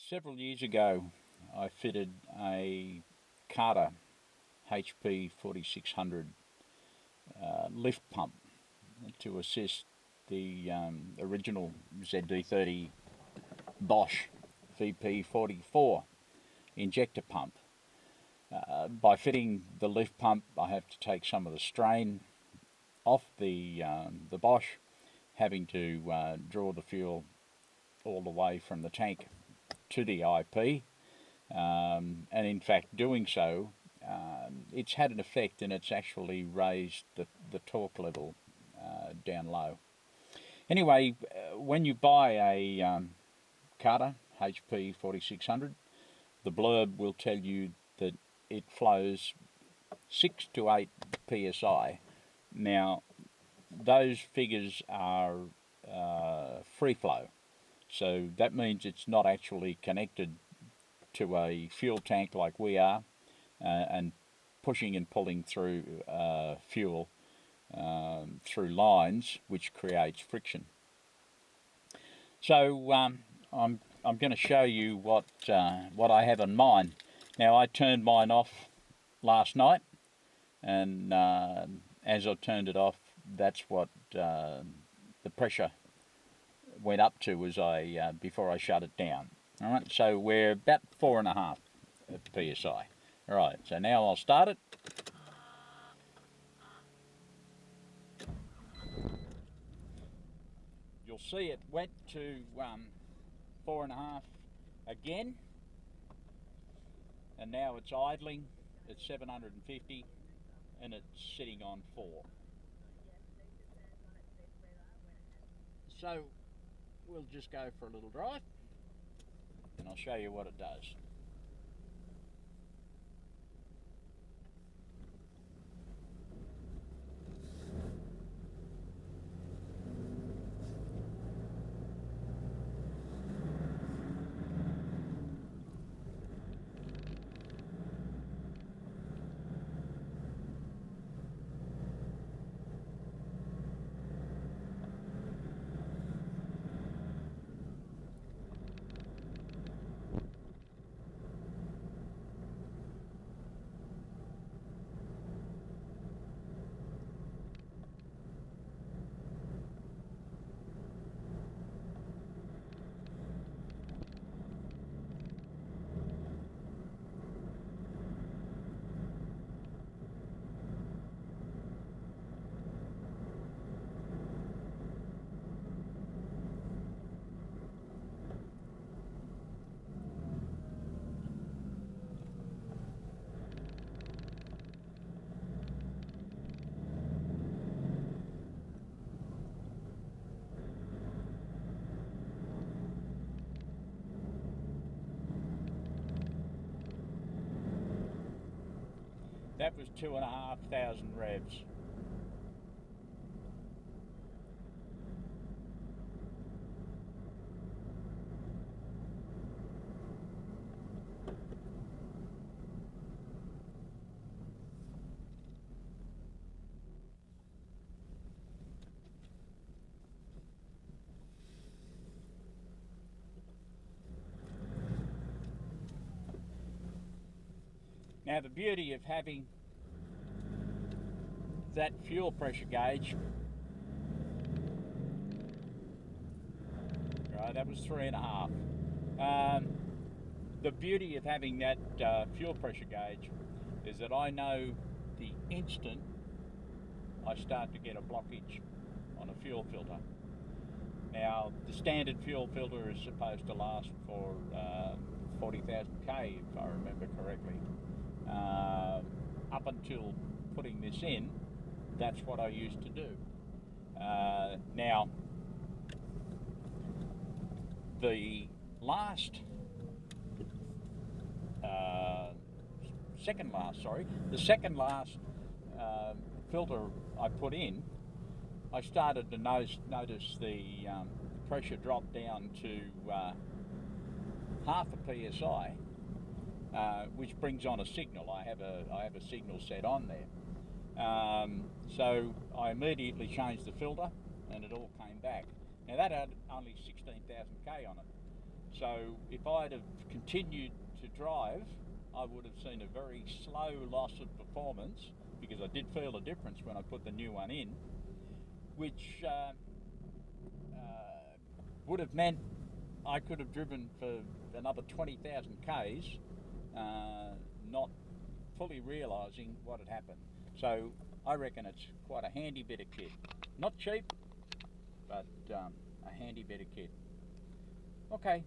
Several years ago I fitted a Carter HP4600 lift pump to assist the original ZD30 Bosch VP44 injector pump. By fitting the lift pump, I have to take some of the strain off the Bosch, having to draw the fuel all the way from the tank to the IP, and in fact doing so, it's had an effect, and it's actually raised the torque level down low. Anyway, when you buy a Carter HP4600, the blurb will tell you that it flows 6 to 8 psi. Now, those figures are free flow, so that means it's not actually connected to a fuel tank like we are, and pushing and pulling through fuel through lines, which creates friction. So I'm going to show you what I have in mind. Now, I turned mine off last night, and as I turned it off, that's what the pressure went up to as before I shut it down. All right, so we're about 4.5 psi. All right, so now I'll start it. You'll see it went to 4.5 again, and now it's idling at 750, and it's sitting on 4. So we'll just go for a little drive, and I'll show you what it does. That was 2,500 revs. Now, the beauty of having that fuel pressure gauge, right, that was 3.5. The beauty of having that fuel pressure gauge is that I know the instant I start to get a blockage on a fuel filter. Now, the standard fuel filter is supposed to last for 40,000 K, if I remember correctly. Up until putting this in, that's what I used to do. Now, the second last filter I put in, I started to notice the pressure drop down to 0.5 psi, which brings on a signal. I have a signal set on there. So I immediately changed the filter, and it all came back. Now, that had only 16,000 K on it. So if I'd have continued to drive, I would have seen a very slow loss of performance, because I did feel a difference when I put the new one in, which would have meant I could have driven for another 20,000 Ks, not fully realising what had happened. So I reckon it's quite a handy bit of kit. Not cheap, but a handy bit of kit. Okay,